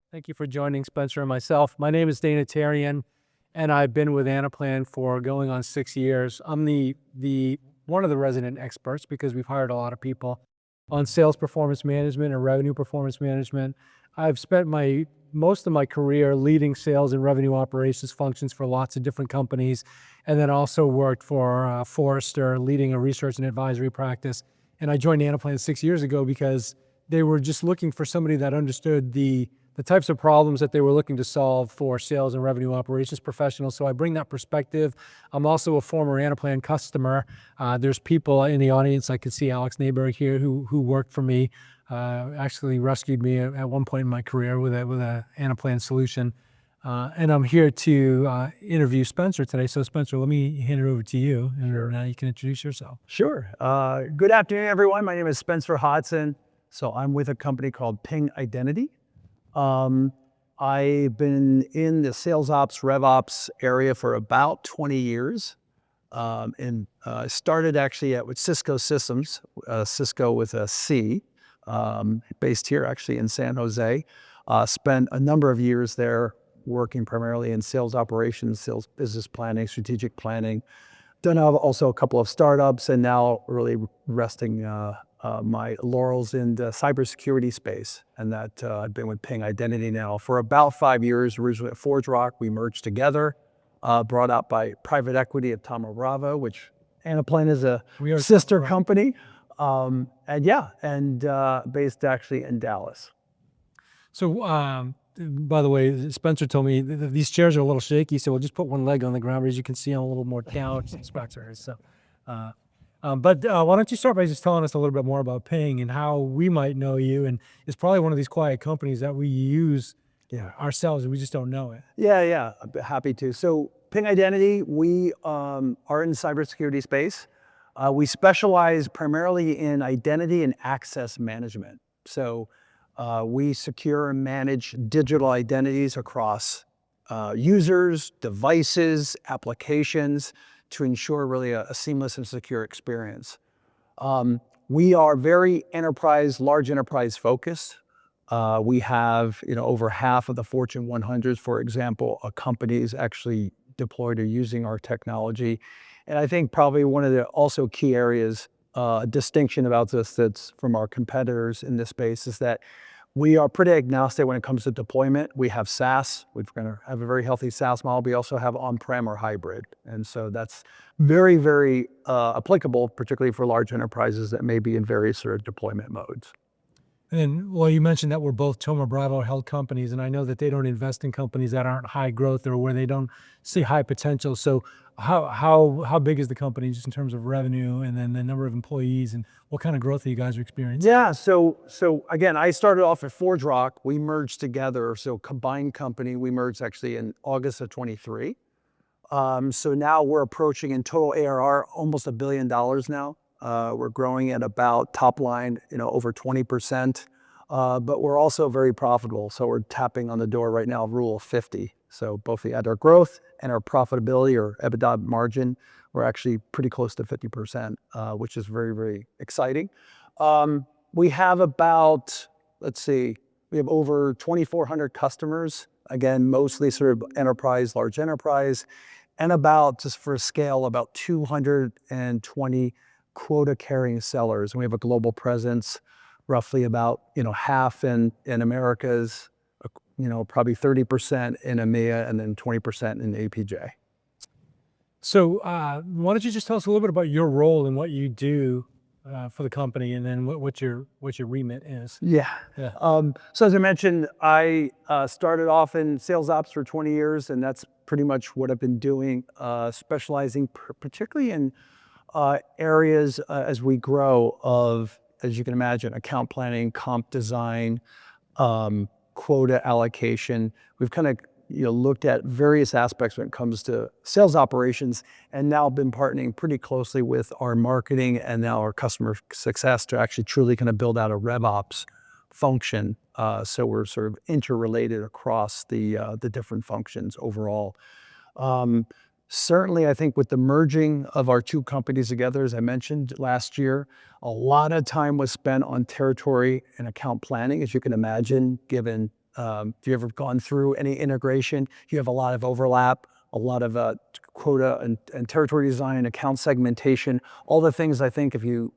Thank you for joining Spencer and myself. My name is Dana Tarian, and I've been with Anaplan for going on 6 years. I'm the one of the resident experts because we've hired a lot of people on sales performance management and revenue performance management. I've spent most of my career leading sales and revenue operations functions for lots of different companies, and then also worked for Forrester, leading a research and advisory practice. And I joined Anaplan 6 years ago because they were just looking for somebody that understood the types of problems that they were looking to solve for sales and revenue operations professionals. So I bring that perspective. I'm also a former Anaplan customer. There's people in the audience. I could see Alex Neighbor here who worked for me, actually rescued me at one point in my career with a Anaplan solution. And I'm here to interview Spencer today. So Spencer, let me hand it over to you, and now you can introduce yourself. Sure. Good afternoon, everyone. My name is Spencer Hodson. So I'm with a company called Ping Identity. I've been in the sales ops, RevOps area for about 20 years. And started actually with Cisco Systems, Cisco with a C, based here actually in San Jose. Spent a number of years there working primarily in sales operations, sales business planning, strategic planning. Done also a couple of startups, and now really resting my laurels in the cybersecurity space. And that I've been with Ping Identity now for about 5 years. Originally at ForgeRock, we merged together, brought out by private equity at Thoma Bravo, which Anaplan is a sister company. And based actually in Dallas. So, by the way, Spencer told me these chairs are a little shaky, so we'll just put one leg on the ground. As you can see, I'm a little more couch. So, but why don't you start by just telling us a little bit more about Ping and how we might know you? And it's probably one of these quiet companies that we use ourselves, and we just don't know it. Yeah, I'd be happy to. So Ping Identity, we are in the cybersecurity space. We specialize primarily in identity and access management. So we secure and manage digital identities across users, devices, applications, to ensure really a seamless and secure experience. We are very large enterprise focused. We have over half of the Fortune 100s, for example, companies actually deployed or using our technology. And I think probably one of the also key areas, distinction about this that's from our competitors in this space is that we are pretty agnostic when it comes to deployment. We have SaaS. We're going to have a very healthy SaaS model. We also have on-prem or hybrid. And so that's very, very applicable, particularly for large enterprises that may be in various sort of deployment modes. And then, well, you mentioned that we're both Thoma Bravo held companies, and I know that they don't invest in companies that aren't high growth or where they don't see high potential. So how big is the company just in terms of revenue, and then the number of employees, and what kind of growth are you guys experiencing? Yeah, so again, I started off at ForgeRock. We merged together, so combined company. We merged actually in August of 23. So now we're approaching in total ARR almost $1 billion now. We're growing at about top line, over 20%, but we're also very profitable. So we're tapping on the door right now of Rule of 50. So both at our growth and our profitability or EBITDA margin, we're actually pretty close to 50%, which is very, very exciting. We have about, we have over 2,400 customers. Again, mostly sort of enterprise, large enterprise, and about, just for scale, about 220 quota carrying sellers. And we have a global presence, roughly about half in Americas, probably 30% in EMEA, and then 20% in APJ. So why don't you just tell us a little bit about your role and what you do for the company, and then what your remit is? Yeah. So as I mentioned, I started off in sales ops for 20 years, and that's pretty much what I've been doing, specializing particularly in areas as we grow of, as you can imagine, account planning, comp design, quota allocation. We've kind of looked at various aspects when it comes to sales operations, and now been partnering pretty closely with our marketing and now our customer success to actually truly kind of build out a RevOps function. So we're sort of interrelated across the different functions overall. Certainly, I think with the merging of our two companies together, as I mentioned last year, a lot of time was spent on territory and account planning, as you can imagine, given If you've ever gone through any integration, you have a lot of overlap, a lot of quota and territory design, account segmentation, all the things I think if you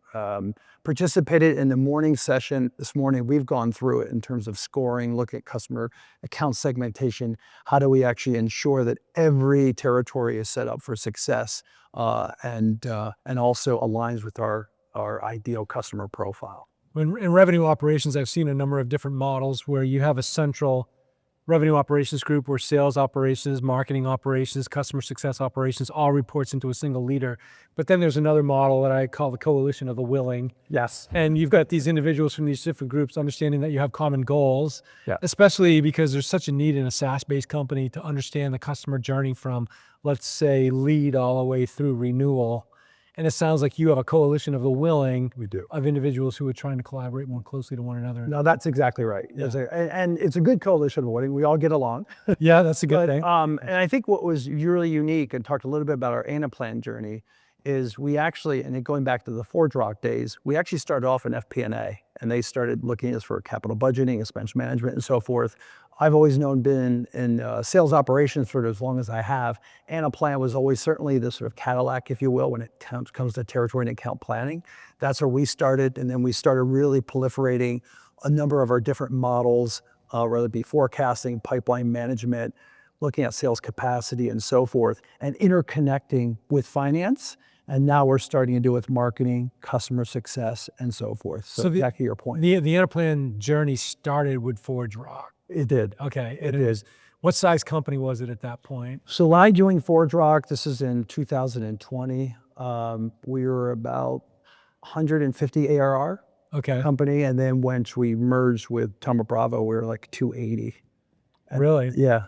participated in the morning session this morning, we've gone through it in terms of scoring, look at customer account segmentation. How do we actually ensure that every territory is set up for success and also aligns with our ideal customer profile? In revenue operations, I've seen a number of different models where you have a central revenue operations group where sales operations, marketing operations, customer success operations all reports into a single leader. But then there's another model that I call the coalition of the willing. Yes. And you've got these individuals from these different groups understanding that you have common goals, Yeah. especially because there's such a need in a SaaS-based company to understand the customer journey from, let's say, lead all the way through renewal. And it sounds like you have a coalition of the willing. We do. Of individuals who are trying to collaborate more closely to one another. No, that's exactly right. Yeah. And it's a good coalition of willing. We all get along. Yeah, that's a good thing. And I think what was really unique, and talked a little bit about our Anaplan journey, is we actually, and going back to the ForgeRock days, we actually started off in FP&A, and they started looking at us for capital budgeting, expense management, and so forth. I've always been in sales operations for as long as I have. Anaplan was always certainly the sort of Cadillac, if you will, when it comes to territory and account planning. That's where we started, and then we started really proliferating a number of our different models, whether it be forecasting, pipeline management, looking at sales capacity and so forth, and interconnecting with finance. And now we're starting to do with marketing, customer success, and so forth. So exactly your point. The Anaplan journey started with ForgeRock. It did. Okay, it is. What size company was it at that point? So when I joined ForgeRock, this is in 2020. We were about 150 ARR company. And then once we merged with Thoma Bravo, we were like 280. Really? Yeah.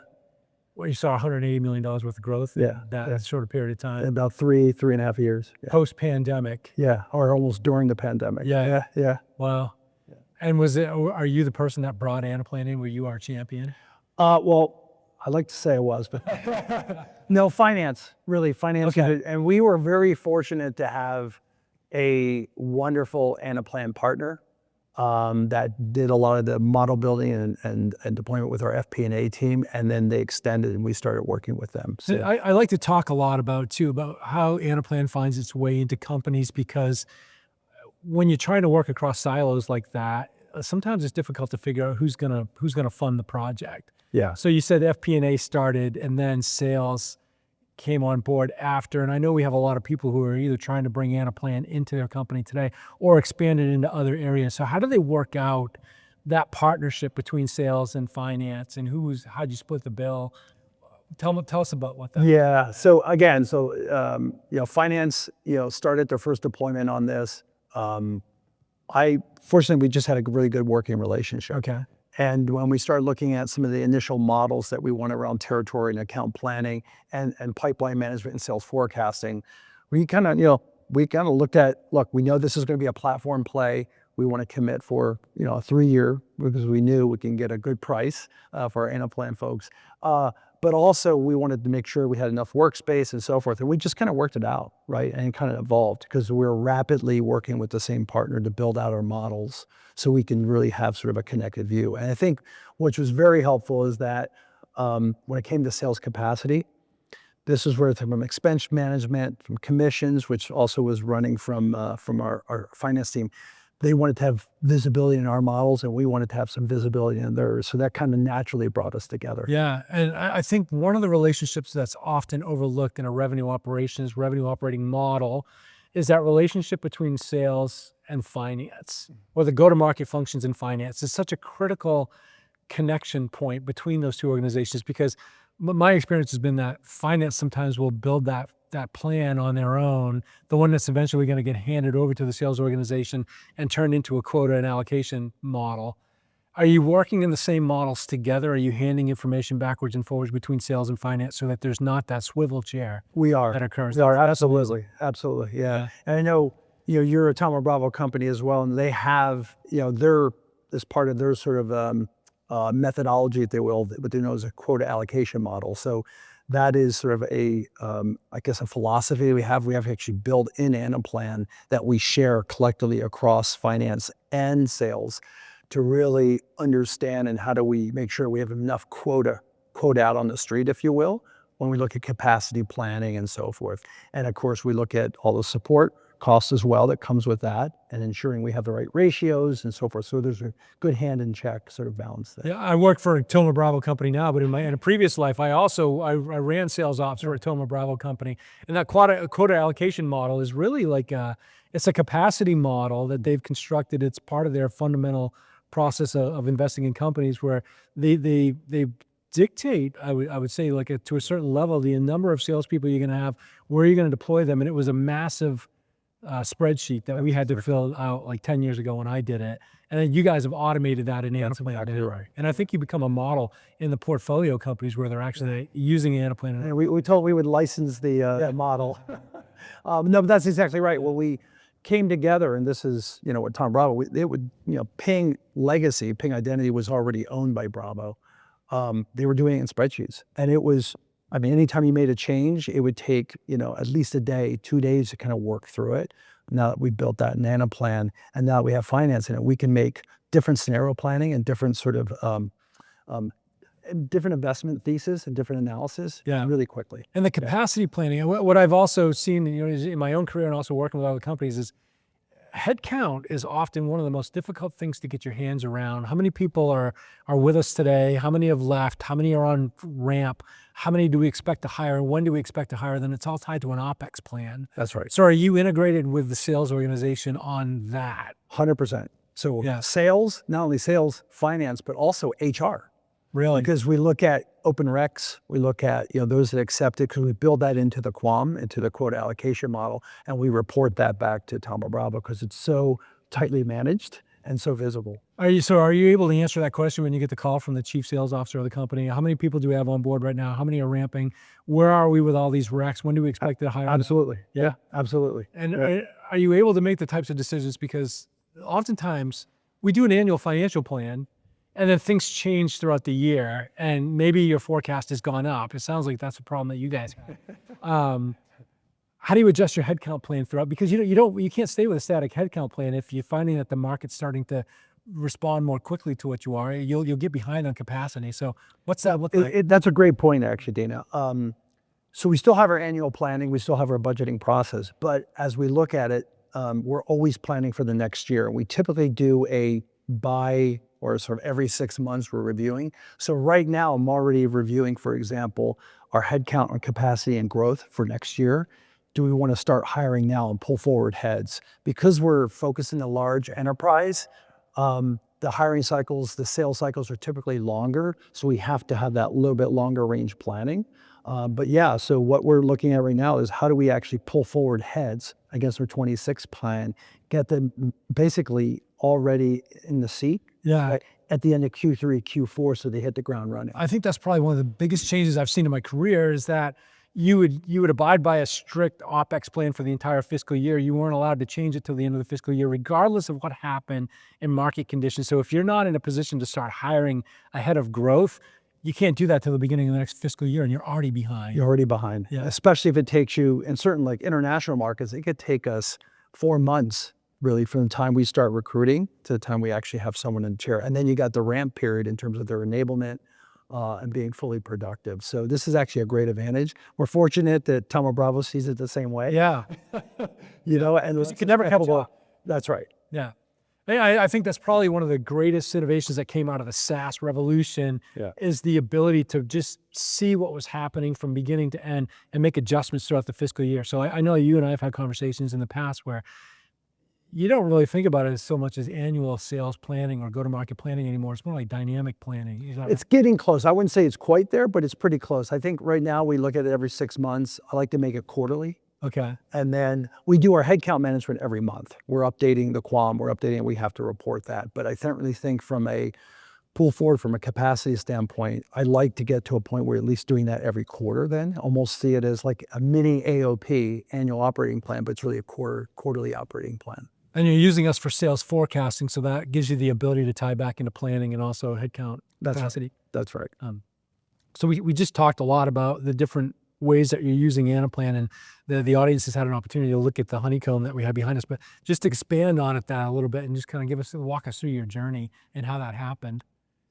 Well, you saw $180 million worth of growth in that short period of time. In about three and a half years. Yeah. Post-pandemic. Yeah, or almost during the pandemic. Yeah. Wow. Yeah. And are you the person that brought Anaplan in? Were you our champion? Well, I'd like to say I was, but no, finance. Okay. And we were very fortunate to have a wonderful Anaplan partner that did a lot of the model building and deployment with our FP&A team, and then they extended and we started working with them. So I like to talk a lot about how Anaplan finds its way into companies, because when you're trying to work across silos like that, sometimes it's difficult to figure out who's gonna fund the project. Yeah. So you said FP&A started and then sales came on board after, and I know we have a lot of people who are either trying to bring Anaplan into their company today or expand it into other areas. So how do they work out that partnership between sales and finance, and how'd you split the bill? Tell us about what that. Yeah. So again, finance, started their first deployment on this. Fortunately, we just had a really good working relationship. Okay. And when we started looking at some of the initial models that we want around territory and account planning and pipeline management and sales forecasting, we kind of looked at, look, we know this is going to be a platform play. We want to commit for, a 3-year, because we knew we can get a good price for our Anaplan folks. But also we wanted to make sure we had enough workspace and so forth. And we just kind of worked it out, right? And it kind of evolved because we were rapidly working with the same partner to build out our models so we can really have sort of a connected view. And I think which was very helpful is that when it came to sales capacity, this is where from expense management, from commissions, which also was running from our finance team, they wanted to have visibility in our models and we wanted to have some visibility in theirs. So that kind of naturally brought us together. Yeah, and I think one of the relationships that's often overlooked in a revenue operating model is that relationship between sales and finance, or the go-to-market functions in finance. It's such a critical connection point between those two organizations, because my experience has been that finance sometimes will build that plan on their own, the one that's eventually going to get handed over to the sales organization and turned into a quota and allocation model. Are you working in the same models together? Are you handing information backwards and forwards between sales and finance so that there's not that swivel chair We are. that occurs? We are, absolutely. Absolutely, yeah. And I know, you're a Thoma Bravo company as well, and they have, as part of their sort of methodology, if they will, what they know as a quota allocation model. So that is sort of a philosophy we have. We have actually built in Anaplan that we share collectively across finance and sales to really understand and how do we make sure we have enough quota out on the street, if you will, when we look at capacity planning and so forth. And of course, we look at all the support costs as well that comes with that and ensuring we have the right ratios and so forth. So there's a good hand in check sort of balance there. Yeah, I work for a Thoma Bravo company now, but in a previous life, I ran sales ops for a Thoma Bravo company. And that quota allocation model is really like it's a capacity model that they've constructed. It's part of their fundamental process of investing in companies where they dictate, I would say, like to a certain level, the number of salespeople you're going to have, where you're going to deploy them. And it was a massive spreadsheet that we had to fill out like 10 years ago when I did it. And then you guys have automated that in Anaplan. Right. And I think you become a model in the portfolio companies where they're actually using Anaplan. And we told we would license the model. No, but that's exactly right. Well, we came together, and this is, with Tom Bravo, Ping legacy, Ping Identity was already owned by Bravo. They were doing it in spreadsheets. And it was, anytime you made a change, it would take, at least a day, 2 days to kind of work through it. Now that we built that in Anaplan, and now that we have finance in it, we can make different scenario planning and different sort of different investment thesis and different analysis really quickly. And the capacity planning, what I've also seen in my own career and also working with other companies is headcount is often one of the most difficult things to get your hands around. How many people are with us today? How many have left? How many are on ramp? How many do we expect to hire? When do we expect to hire? Then it's all tied to an OpEx plan. That's right. So are you integrated with the sales organization on that? 100%. So sales, not only sales, finance, but also HR. Really? Because we look at open recs, we look at those that accept it, because we build that into the QAM, into the quota allocation model, and we report that back to Thoma Bravo because it's so tightly managed and so visible. Are you able to answer that question when you get the call from the chief sales officer of the company? How many people do we have on board right now? How many are ramping? Where are we with all these recs? When do we expect to hire? Absolutely. Yeah, absolutely. And are you able to make the types of decisions? Because oftentimes we do an annual financial plan, and then things change throughout the year, and maybe your forecast has gone up. It sounds like that's a problem that you guys have. How do you adjust your headcount plan throughout? Because you can't stay with a static headcount plan if you're finding that the market's starting to respond more quickly to what you are. You'll get behind on capacity. So what's that look like? That's a great point, actually, Dana. So we still have our annual planning, we still have our budgeting process, but as we look at it, we're always planning for the next year. We typically do a or sort of every 6 months we're reviewing. So right now I'm already reviewing, for example, our headcount on capacity and growth for next year. Do we want to start hiring now and pull forward heads? Because we're focusing on large enterprise, the hiring cycles, the sales cycles are typically longer. So we have to have that little bit longer range planning. So what we're looking at right now is how do we actually pull forward heads against our 26 plan, get them basically already in the seat at the end of Q3, Q4, so they hit the ground running. I think that's probably one of the biggest changes I've seen in my career is that you would abide by a strict OpEx plan for the entire fiscal year. You weren't allowed to change it till the end of the fiscal year, regardless of what happened in market conditions. So if you're not in a position to start hiring ahead of growth, you can't do that till the beginning of the next fiscal year, and you're already behind. You're already behind, especially if it takes you, in certain like international markets, it could take us 4 months really from the time we start recruiting to the time we actually have someone in the chair. And then you got the ramp period in terms of their enablement and being fully productive. So this is actually a great advantage. We're fortunate that Thoma Bravo sees it the same way. Yeah. And you could never catch up. That's right. Yeah. I think that's probably one of the greatest innovations that came out of the SaaS revolution is the ability to just see what was happening from beginning to end and make adjustments throughout the fiscal year. So I know you and I have had conversations in the past where you don't really think about it as so much as annual sales planning or go-to-market planning anymore. It's more like dynamic planning. It's getting close. I wouldn't say it's quite there, but it's pretty close. I think right now we look at it every 6 months. I like to make it quarterly. Okay. And then we do our headcount management every month. We're updating the QAM, we're updating it, we have to report that. But I don't really think from a pull forward, from a capacity standpoint, I like to get to a point where at least doing that every quarter then, almost see it as like a mini AOP, annual operating plan, but it's really a quarterly operating plan. And you're using us for sales forecasting, so that gives you the ability to tie back into planning and also headcount capacity. That's right. So we just talked a lot about the different ways that you're using Anaplan, and the audience has had an opportunity to look at the honeycomb that we have behind us, but just expand on it that a little bit and just kind of walk us through your journey and how that happened.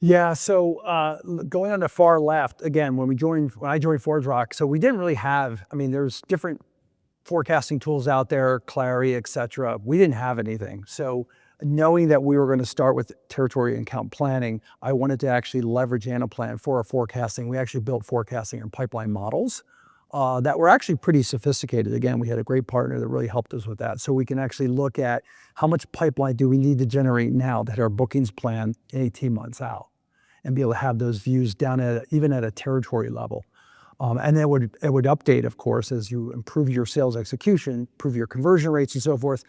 Yeah, so going on the far left, again, when I joined ForgeRock, so we didn't really have, I mean, there's different forecasting tools out there, Clary, et cetera. We didn't have anything. So knowing that we were going to start with territory and account planning, I wanted to actually leverage Anaplan for our forecasting. We actually built forecasting and pipeline models that were actually pretty sophisticated. Again, we had a great partner that really helped us with that. So we can actually look at how much pipeline do we need to generate now that our bookings plan 18 months out, and be able to have those views down at even at a territory level. And it would update, of course, as you improve your sales execution, improve your conversion rates and so forth.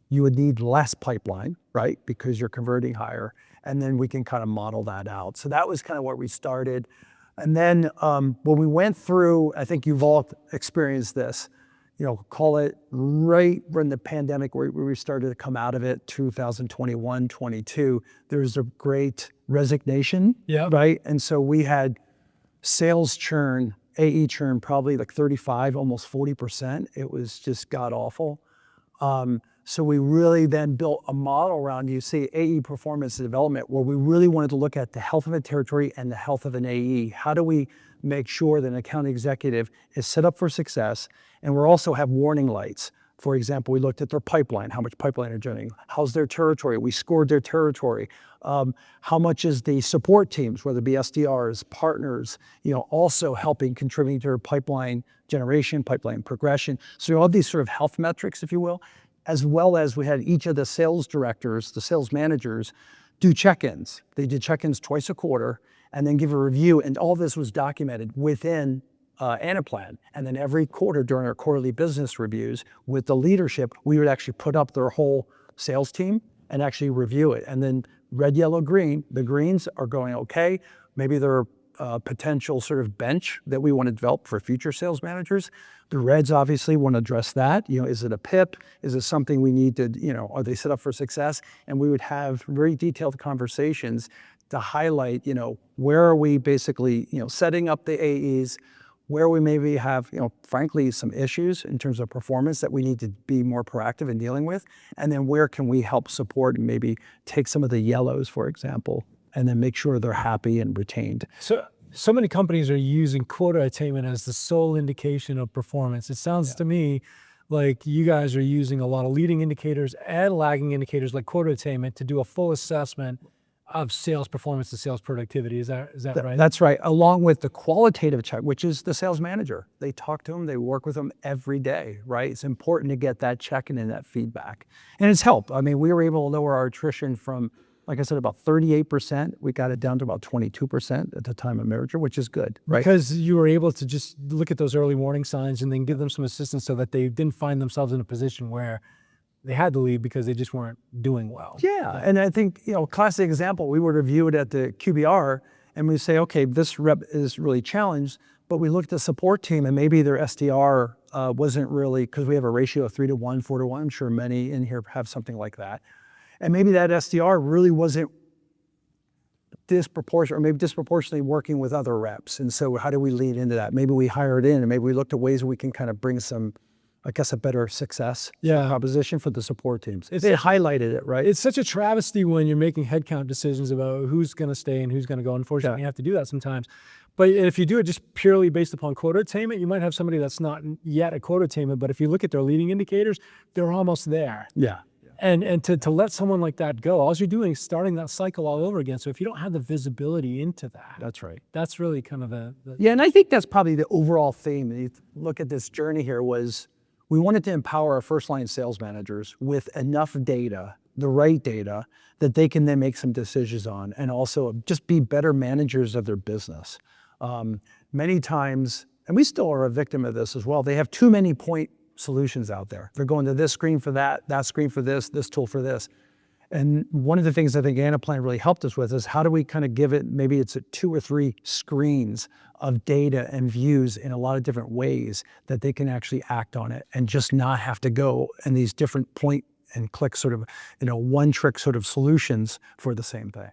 You would need less pipeline, right? Because you're converting higher. And then we can kind of model that out. So that was kind of where we started. And then when we went through, I think you've all experienced this, call it right when the pandemic, where we started to come out of it, 2021, 22, there was a great resignation, right? And so we had sales churn, AE churn, probably like 35, almost 40%. It was just god awful. So we really then built a model around, you see, AE performance development, where we really wanted to look at the health of a territory and the health of an AE. How do we make sure that an account executive is set up for success? And we also have warning lights. For example, we looked at their pipeline, how much pipeline they're generating, how's their territory, we scored their territory, how much is the support teams, whether it be SDRs, partners, also helping, contributing to their pipeline generation, pipeline progression. So all these sort of health metrics, if you will, as well as we had each of the sales directors, the sales managers, do check-ins. They did check-ins twice a quarter and then give a review, and all this was documented within Anaplan. And then every quarter during our quarterly business reviews with the leadership, we would actually put up their whole sales team and actually review it. And then red, yellow, green, the greens are going okay. Maybe they're a potential sort of bench that we want to develop for future sales managers. The reds obviously want to address that. Is it a PIP? Is it something we need to, are they set up for success? And we would have very detailed conversations to highlight, where are we basically, setting up the AEs, where we maybe have, frankly, some issues in terms of performance that we need to be more proactive in dealing with. And then where can we help support and maybe take some of the yellows, for example, and then make sure they're happy and retained. So many companies are using quota attainment as the sole indication of performance. It sounds to me like you guys are using a lot of leading indicators and lagging indicators like quota attainment to do a full assessment of sales performance and sales productivity. Is that right? That's right. Along with the qualitative check, which is the sales manager. They talk to them, they work with them every day, right? It's important to get that check-in and that feedback. And it's helped. I mean, we were able to lower our attrition from, like I said, about 38%. We got it down to about 22% at the time of merger, which is good, right? Because you were able to just look at those early warning signs and then give them some assistance so that they didn't find themselves in a position where they had to leave because they just weren't doing well. Yeah, and I think, classic example, we would review it at the QBR and we say, okay, this rep is really challenged, but we looked at the support team and maybe their SDR wasn't really, because we have a ratio of 3-to-1, 4-to-1, I'm sure many in here have something like that. And maybe that SDR really wasn't disproportionate, or maybe disproportionately working with other reps. And so how do we lean into that? Maybe we hire it in, and maybe we looked at ways we can kind of bring some, I guess, a better success proposition for the support teams. They highlighted it, right? It's such a travesty when you're making headcount decisions about who's going to stay and who's going to go. Unfortunately, you have to do that sometimes. But if you do it just purely based upon quota attainment, you might have somebody that's not yet a quota attainment, but if you look at their leading indicators, they're almost there. Yeah. And to let someone like that go, all you're doing is starting that cycle all over again. So if you don't have the visibility into that, that's right. That's really kind of the yeah, and I think that's probably the overall theme. You look at this journey here was we wanted to empower our first line sales managers with enough data, the right data, that they can then make some decisions on, and also just be better managers of their business. Many times, and we still are a victim of this as well, they have too many point solutions out there. They're going to this screen for that screen for this tool for this. And one of the things I think Anaplan really helped us with is how do we kind of give it, maybe it's 2 or 3 screens of data and views in a lot of different ways that they can actually act on it and just not have to go in these different point and click sort of, one trick sort of solutions for the same thing.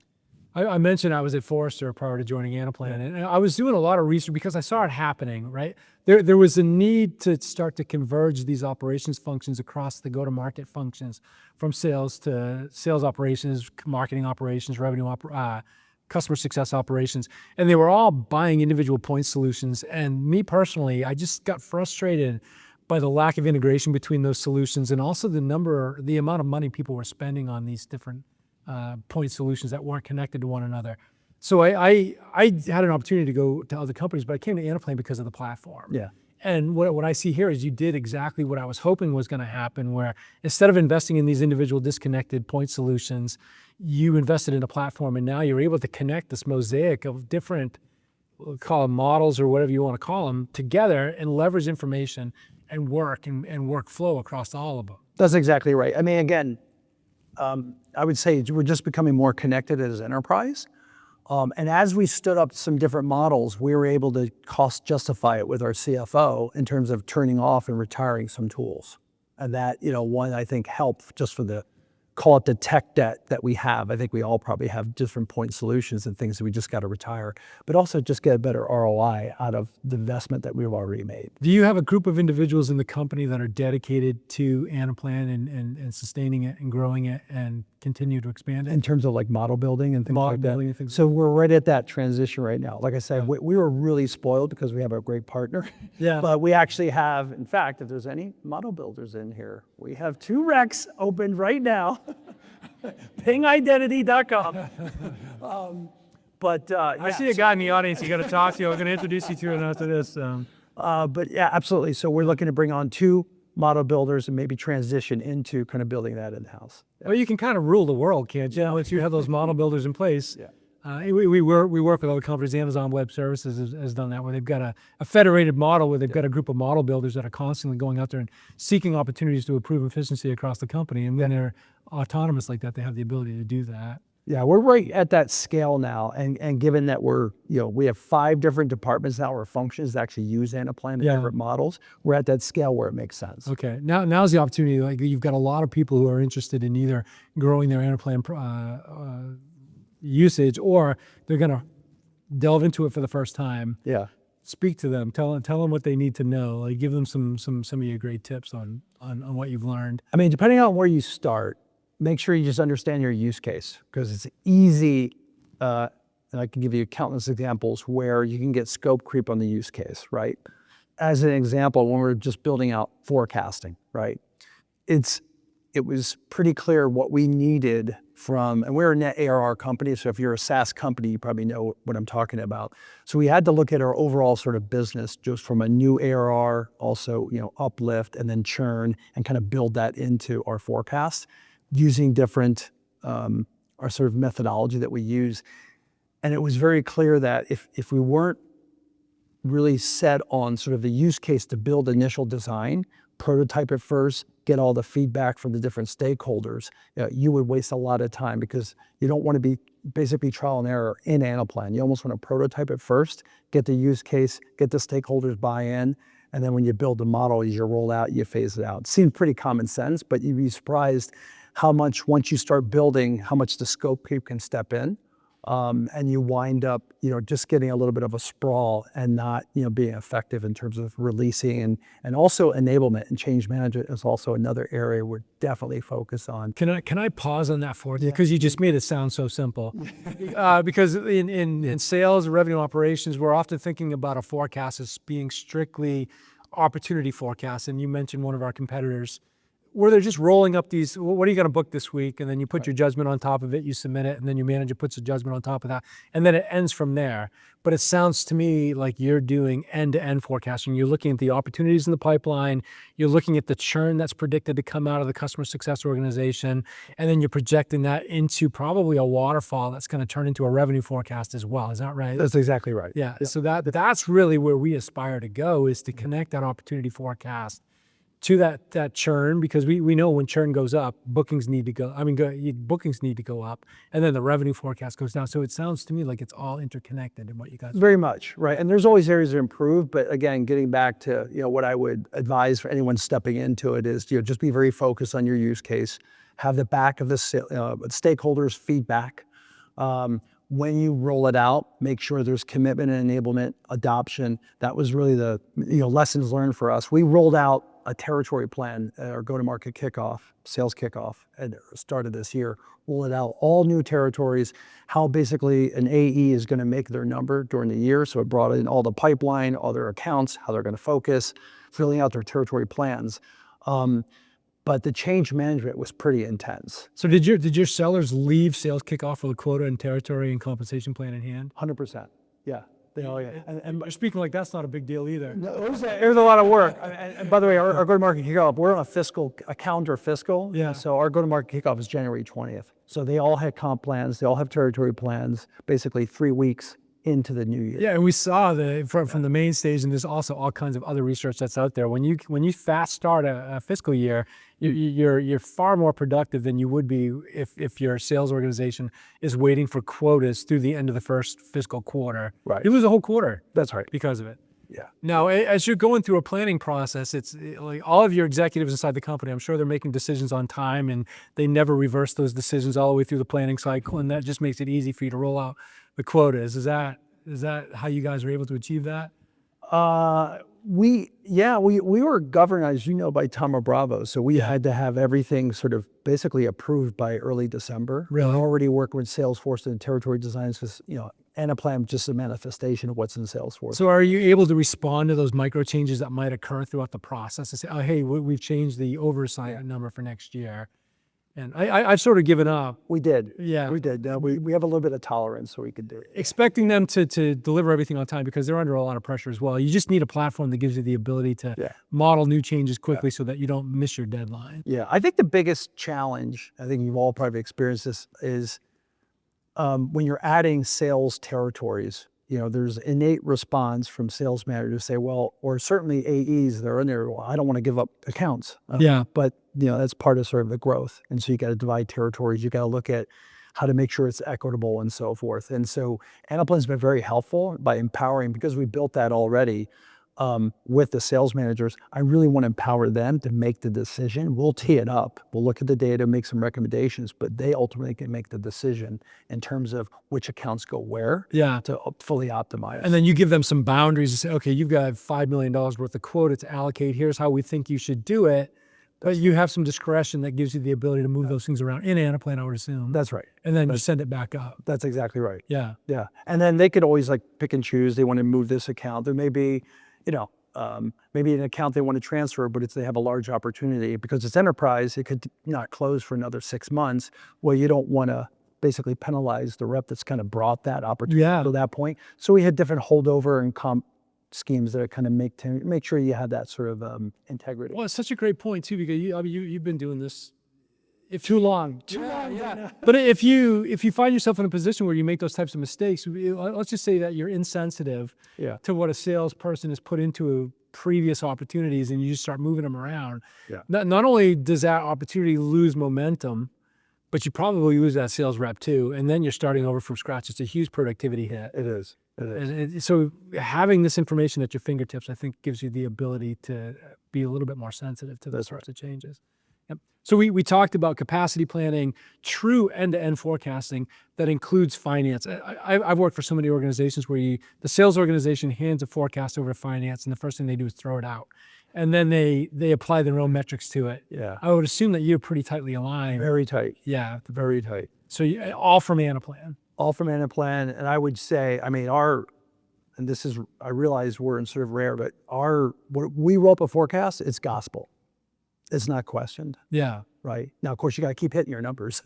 I mentioned I was at Forrester prior to joining Anaplan, and I was doing a lot of research because I saw it happening, right? There was a need to start to converge these operations functions across the go-to-market functions, from sales to sales operations, marketing operations, customer success operations, and they were all buying individual point solutions. And me personally, I just got frustrated by the lack of integration between those solutions, and also the amount of money people were spending on these different point solutions that weren't connected to one another. So I had an opportunity to go to other companies, but I came to Anaplan because of the platform. Yeah. And what I see here is you did exactly what I was hoping was going to happen, where instead of investing in these individual disconnected point solutions, you invested in a platform, and now you're able to connect this mosaic of different, we'll call them models or whatever you want to call them, together and leverage information and work and workflow across all of them. That's exactly right. I mean, again, I would say we're just becoming more connected as an enterprise. And as we stood up some different models, we were able to cost justify it with our CFO in terms of turning off and retiring some tools. And that, one, I think helped just for call it the tech debt that we have. I think we all probably have different point solutions and things that we just got to retire, but also just get a better ROI out of the investment that we've already made. Do you have a group of individuals in the company that are dedicated to Anaplan and sustaining it and growing it and continue to expand it? In terms of like model building and things like that. Building and things So we're right at that transition right now. Like I said, we were really spoiled because we have a great partner. Yeah. But we actually have, in fact, if there's any model builders in here, we have 2 recs open right now. PingIdentity.com. I see a guy in the audience you got to talk to. I'm going to introduce you to him after this. But yeah, absolutely. So we're looking to bring on 2 model builders and maybe transition into kind of building that in-house. Yeah. Well, you can kind of rule the world, can't you? If you have those model builders in place. Yeah. We work with other companies. Amazon Web Services has done that, where they've got a federated model where they've got a group of model builders that are constantly going out there and seeking opportunities to improve efficiency across the company. And when they're autonomous like that, they have the ability to do that. Yeah, we're right at that scale now. And given that we have 5 different departments now or functions that actually use Anaplan in different models, we're at that scale where it makes sense. Okay, now's the opportunity. Like, you've got a lot of people who are interested in either growing their Anaplan usage, or they're going to delve into it for the first time. Yeah. Speak to them, tell them what they need to know. Like, give them some of your great tips on what you've learned. I mean, depending on where you start, make sure you just understand your use case, because it's easy, and I can give you countless examples where you can get scope creep on the use case, right? As an example, when we're just building out forecasting, right? It was pretty clear what we needed and we're a net ARR company, so if you're a SaaS company, you probably know what I'm talking about. So we had to look at our overall sort of business just from a new ARR, also, uplift and then churn, and kind of build that into our forecast using different, our sort of methodology that we use. And it was very clear that if we weren't really set on sort of the use case to build initial design, prototype it first, get all the feedback from the different stakeholders, you would waste a lot of time, because you don't want to be basically trial and error in Anaplan. You almost want to prototype it first, get the use case, get the stakeholders buy-in, and then when you build the model, as you roll out, you phase it out. It seems pretty common sense, but you'd be surprised how much, once you start building, how much the scope creep can step in. And you wind up, just getting a little bit of a sprawl and not, being effective in terms of releasing, and also enablement and change management is also another area we're definitely focused on. Can I pause on that for you? Because you just made it sound so simple. Because in sales and revenue operations, we're often thinking about a forecast as being strictly opportunity forecast. And you mentioned one of our competitors, where they're just rolling up these, what are you going to book this week? And then you put your judgment on top of it, you submit it, and then your manager puts a judgment on top of that. And then it ends from there. But it sounds to me like you're doing end-to-end forecasting. You're looking at the opportunities in the pipeline. You're looking at the churn that's predicted to come out of the customer success organization. And then you're projecting that into probably a waterfall that's going to turn into a revenue forecast as well. Is that right? That's exactly right. Yeah. So that's really where we aspire to go, is to connect that opportunity forecast to that churn, because we know when churn goes up, bookings need to go up, and then the revenue forecast goes down. So it sounds to me like it's all interconnected in what you guys do. Very much, right? And there's always areas to improve, but again, getting back to, what I would advise for anyone stepping into it is, just be very focused on your use case, have the back of the stakeholders' feedback. when you roll it out, make sure there's commitment and enablement, adoption. That was really the lessons learned for us. We rolled out a territory plan at our go-to-market kickoff, sales kickoff, at the start of this year. Roll it out, all new territories, how basically an AE is going to make their number during the year. So it brought in all the pipeline, all their accounts, how they're going to focus, filling out their territory plans. But the change management was pretty intense. So did your sellers leave sales kickoff with a quota and territory and compensation plan in hand? 100%. Yeah. And you're speaking like that's not a big deal either. No, it was a lot of work. And by the way, our go-to-market kickoff, we're on a calendar fiscal. Yeah. So our go-to-market kickoff is January 20th. So they all had comp plans. They all have territory plans, basically 3 weeks into the new year. Yeah, and we saw from the main stage, and there's also all kinds of other research that's out there. When you fast start a fiscal year, you're far more productive than you would be if your sales organization is waiting for quotas through the end of the first fiscal quarter. Right. You lose a whole quarter. That's right. Because of it. Yeah. Now, as you're going through a planning process, it's like all of your executives inside the company, I'm sure they're making decisions on time, and they never reverse those decisions all the way through the planning cycle, and that just makes it easy for you to roll out the quotas. Is that how you guys were able to achieve that? We were governed, as you know, by Thoma Bravo. So we had to have everything sort of basically approved by early December. Really? We're already working with Salesforce and territory designs because, Anaplan is just a manifestation of what's in Salesforce. So are you able to respond to those micro changes that might occur throughout the process and say, oh, hey, we've changed the oversight number for next year? And I've sort of given up. We did. Yeah. We did. We have a little bit of tolerance, so we could do it. Expecting them to deliver everything on time because they're under a lot of pressure as well. You just need a platform that gives you the ability to model new changes quickly so that you don't miss your deadline. Yeah, I think the biggest challenge, I think you've all probably experienced this, is when you're adding sales territories, there's innate response from sales managers to say, well, or certainly AEs, they're in there, well, I don't want to give up accounts. But that's part of sort of the growth. And so you got to divide territories. You got to look at how to make sure it's equitable and so forth. And so Anaplan's been very helpful by empowering, because we built that already with the sales managers. I really want to empower them to make the decision. We'll tee it up. We'll look at the data, make some recommendations, but they ultimately can make the decision in terms of which accounts go where to fully optimize. And then you give them some boundaries and say, okay, you've got $5 million worth of quota to allocate. Here's how we think you should do it. But you have some discretion that gives you the ability to move those things around in Anaplan, I would assume. That's right. And then you send it back up. That's exactly right. Yeah. Yeah. And then they could always pick and choose. They want to move this account. There may be, maybe an account they want to transfer, but they have a large opportunity because it's enterprise. It could not close for another 6 months. Well, you don't want to basically penalize the rep that's kind of brought that opportunity to that point. So we had different holdover and comp schemes that kind of make sure you have that sort of integrity. Well, it's such a great point too, because you've been doing this too long. But if you find yourself in a position where you make those types of mistakes, let's just say that you're insensitive to what a salesperson has put into previous opportunities, and you just start moving them around. Not only does that opportunity lose momentum, but you probably lose that sales rep too, and then you're starting over from scratch. It's a huge productivity hit. It is. And so having this information at your fingertips, I think, gives you the ability to be a little bit more sensitive to those sorts of changes. Yep. So we talked about capacity planning, true end-to-end forecasting that includes finance. I've worked for so many organizations where the sales organization hands a forecast over to finance, and the first thing they do is throw it out. And then they apply their own metrics to it. Yeah. I would assume that you're pretty tightly aligned. Very tight. Yeah. Very tight. So all from Anaplan. All from Anaplan. And I would say, and this is, I realize we're in sort of rare, but when we roll up a forecast, it's gospel. It's not questioned. Yeah. Right. Now, of course, you got to keep hitting your numbers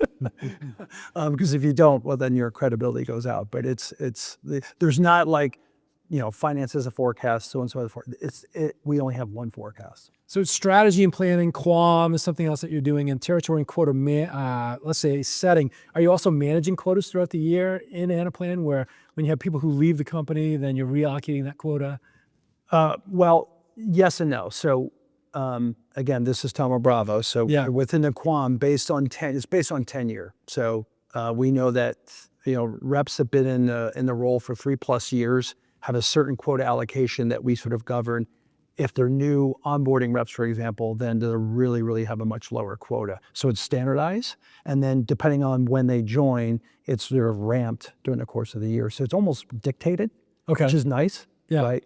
because if you don't, well, then your credibility goes out. But there's not finance is a forecast, so and so forth. We only have one forecast. So strategy and planning, quam is something else that you're doing, and territory and quota, let's say setting. Are you also managing quotas throughout the year in Anaplan, where when you have people who leave the company, then you're reallocating that quota? Well, yes and no. So again, this is Thoma Bravo. So within the quam, it's based on tenure. So we know that reps have been in the role for 3+ years, have a certain quota allocation that we sort of govern. if they're new onboarding reps, for example, then they'll really, really have a much lower quota. So it's standardized. And then depending on when they join, it's sort of ramped during the course of the year. So it's almost dictated, which is nice, right?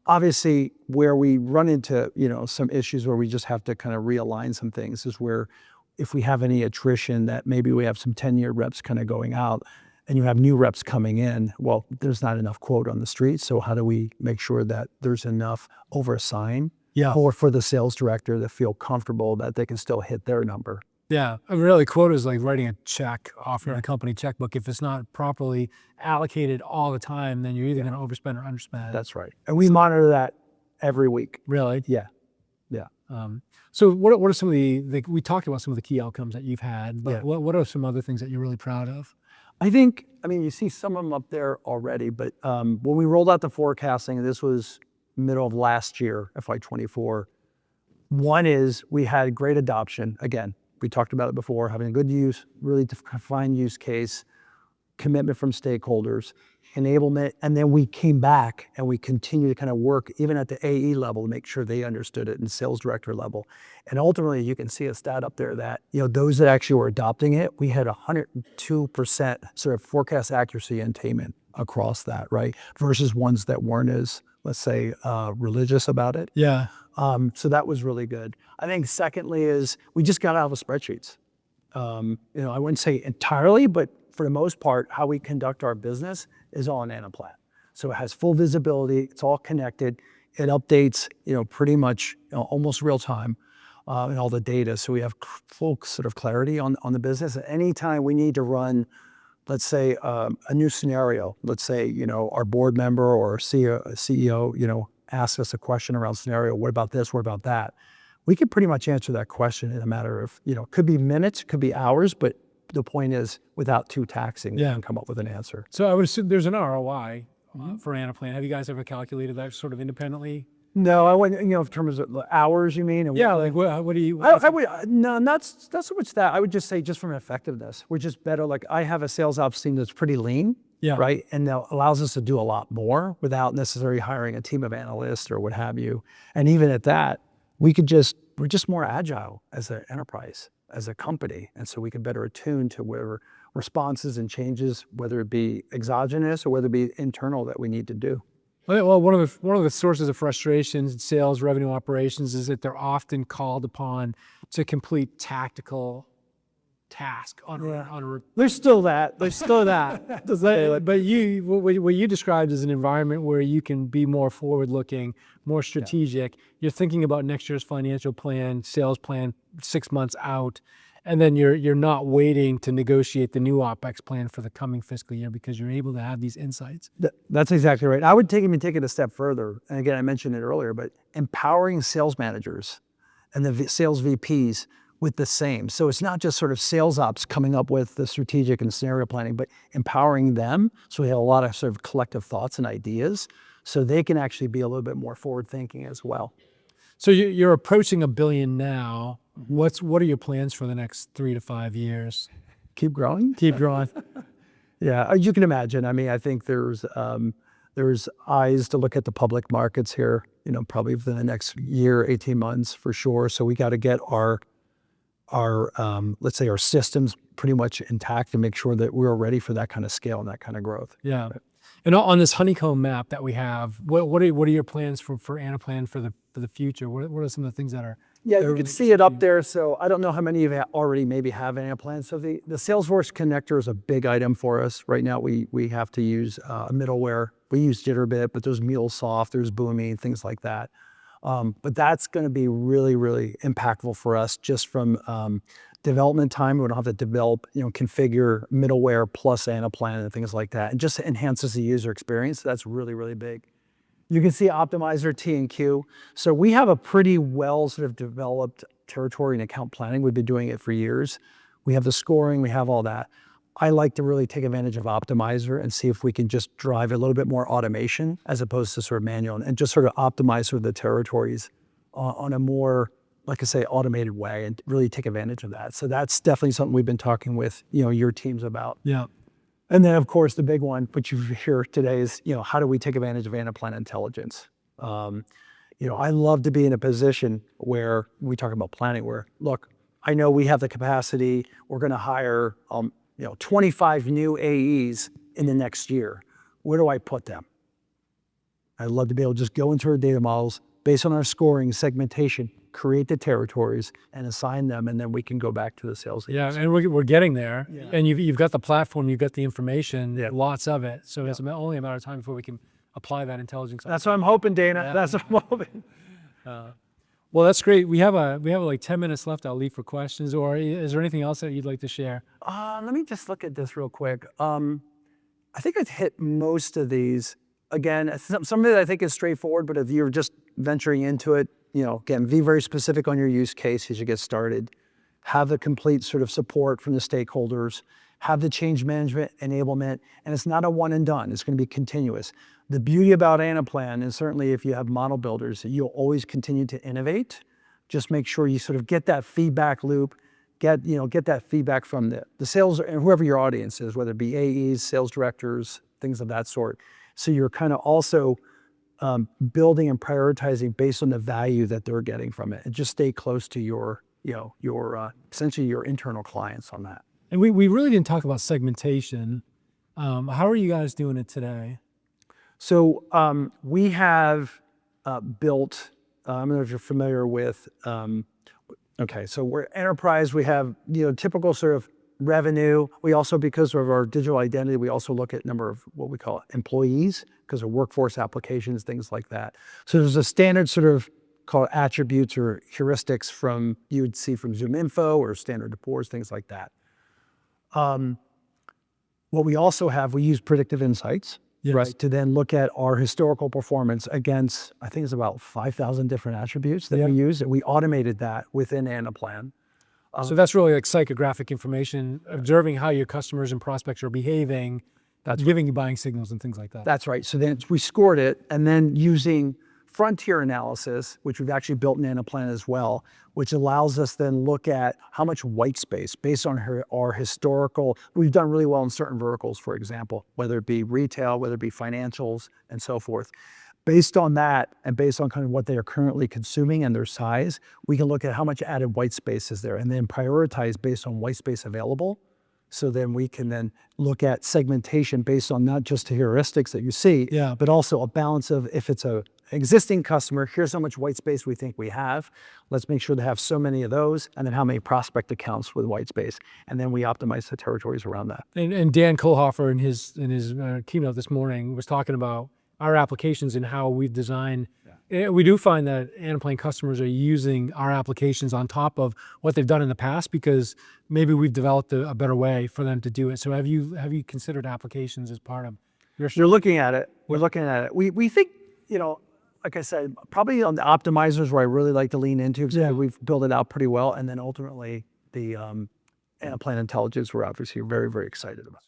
Obviously, where we run into, some issues where we just have to kind of realign some things is where if we have any attrition that maybe we have some 10-year reps kind of going out and you have new reps coming in, well, there's not enough quote on the street. So how do we make sure that there's enough overassign for the sales director to feel comfortable that they can still hit their number? Yeah, I mean, really, quota is like writing a check off a company checkbook. If it's not properly allocated all the time, then you're either going to overspend or underspend. That's right. And we monitor that every week. Really? Yeah. So what are some of we talked about some of the key outcomes that you've had, but what are some other things that you're really proud of? I mean, you see some of them up there already, but when we rolled out the forecasting, this was middle of last year, FY24. One is we had great adoption. Again, we talked about it before, having a good use, really defined use case, commitment from stakeholders, enablement, and then we came back and we continued to kind of work even at the AE level to make sure they understood it and sales director level. And ultimately, you can see a stat up there that, those that actually were adopting it, we had 102% sort of forecast accuracy and attainment across that, right? Versus ones that weren't as, let's say, religious about it. Yeah. So that was really good. I think secondly is we just got out of the spreadsheets. I wouldn't say entirely, but for the most part, how we conduct our business is all in Anaplan. So it has full visibility, it's all connected, it updates, pretty much almost real time in all the data. So we have full sort of clarity on the business. At any time we need to run, let's say, a new scenario, let's say, our board member or our CEO, asks us a question around scenario, what about this, what about that? We can pretty much answer that question in a matter of, could be minutes, could be hours, but the point is, without too taxing, we can come up with an answer. So I would assume there's an ROI for Anaplan. Have you guys ever calculated that sort of independently? No, I wouldn't, in terms of hours, you mean? Yeah, like what do you? I would, no, not so much that. I would just say just from effectiveness, we're just better. Like I have a sales ops team that's pretty lean, right? And that allows us to do a lot more without necessarily hiring a team of analysts or what have you. And even at that, we're just more agile as an enterprise, as a company. And so we can better attune to where responses and changes, whether it be exogenous or whether it be internal that we need to do. Well, one of the sources of frustrations in sales revenue operations is that they're often called upon to complete tactical task There's still that. But what you described is an environment where you can be more forward-looking, more strategic. You're thinking about next year's financial plan, sales plan, 6 months out, and then you're not waiting to negotiate the new OpEx plan for the coming fiscal year because you're able to have these insights. That's exactly right. I would take it a step further. And again, I mentioned it earlier, but empowering sales managers and the sales VPs with the same. So it's not just sort of sales ops coming up with the strategic and scenario planning, but empowering them. So we have a lot of sort of collective thoughts and ideas so they can actually be a little bit more forward thinking as well. So you're approaching $1 billion now. What are your plans for the next 3 to 5 years? Keep growing. Keep growing. Yeah, you can imagine. I mean, I think there's eyes to look at the public markets here, probably for the next year, 18 months for sure. So we got to get our let's say our systems pretty much intact to make sure that we're ready for that kind of scale and that kind of growth. Yeah. And on this honeycomb map that we have, what are your plans for Anaplan for the future? What are some of the things that are? Yeah, you can see it up there. So I don't know how many of you already maybe have Anaplan. So the Salesforce connector is a big item for us. Right now we have to use a middleware. We use Jitterbit, but there's MuleSoft, there's Boomi, things like that. But that's going to be really, really impactful for us just from development time. We don't have to develop, configure middleware plus Anaplan and things like that. It just enhances the user experience. That's really, really big. You can see Optimizer T&Q. So we have a pretty well sort of developed territory and account planning. We've been doing it for years. We have the scoring, we have all that. I like to really take advantage of Optimizer and see if we can just drive a little bit more automation as opposed to sort of manual and just sort of optimize sort of the territories on a more, like I say, automated way and really take advantage of that. So that's definitely something we've been talking with, your teams about. Yeah. And then of course the big one, which you hear today is, how do we take advantage of Anaplan intelligence? I love to be in a position where we talk about planning, where, look, I know we have the capacity, we're going to hire, 25 new AEs in the next year. Where do I put them? I'd love to be able to just go into our data models, based on our scoring, segmentation, create the territories and assign them, and then we can go back to the sales teams. Yeah, and we're getting there. Yeah. And you've got the platform, you've got the information, lots of it. So it's only a matter of time before we can apply that intelligence. That's what I'm hoping, Dana. Yeah. That's what I'm hoping. Well, that's great. We have like 10 minutes left. I'll leave for questions. Or is there anything else that you'd like to share? Let me just look at this real quick. I think I've hit most of these. Again, some of it I think is straightforward, but if you're just venturing into it, again, be very specific on your use case as you get started. Have the complete sort of support from the stakeholders. Have the change management enablement, and it's not a one and done. It's going to be continuous. The beauty about Anaplan, and certainly if you have model builders, you'll always continue to innovate. Just make sure you sort of get that feedback loop, get that feedback from the sales and whoever your audience is, whether it be AEs, sales directors, things of that sort. So you're kind of also building and prioritizing based on the value that they're getting from it, and just stay close to your essentially your internal clients on that. And we really didn't talk about segmentation. How are you guys doing it today? So we have built, I don't know if you're familiar with, so we're enterprise, we have typical sort of revenue. We also, because of our digital identity, we also look at number of what we call employees, because of workforce applications, things like that. So there's a standard sort of called attributes or heuristics from you would see from ZoomInfo or Standard & Poor's, things like that. What we also have, we use predictive insights, right, to then look at our historical performance against, I think it's about 5,000 different attributes that we use, and we automated that within Anaplan. So that's really like psychographic information, observing how your customers and prospects are behaving, that's giving you buying signals and things like that. That's right. So then we scored it, and then using frontier analysis, which we've actually built in Anaplan as well, which allows us then look at how much white space based on our historical, we've done really well in certain verticals, for example, whether it be retail, whether it be financials, and so forth. Based on that, and based on kind of what they are currently consuming and their size, we can look at how much added white space is there, and then prioritize based on white space available. So then we can then look at segmentation based on not just the heuristics that you see, but also a balance of, if it's an existing customer, here's how much white space we think we have. Let's make sure to have so many of those, and then how many prospect accounts with white space. And then we optimize the territories around that. And Dan Kohlhofer in his keynote this morning was talking about our applications and how we've designed. We do find that Anaplan customers are using our applications on top of what they've done in the past, because maybe we've developed a better way for them to do it. So have you considered applications as part of your? You're looking at it. We're looking at it. We think, like I said, probably on the optimizers where I really like to lean into, because we've built it out pretty well, and then ultimately the Anaplan intelligence we're obviously very, very excited about.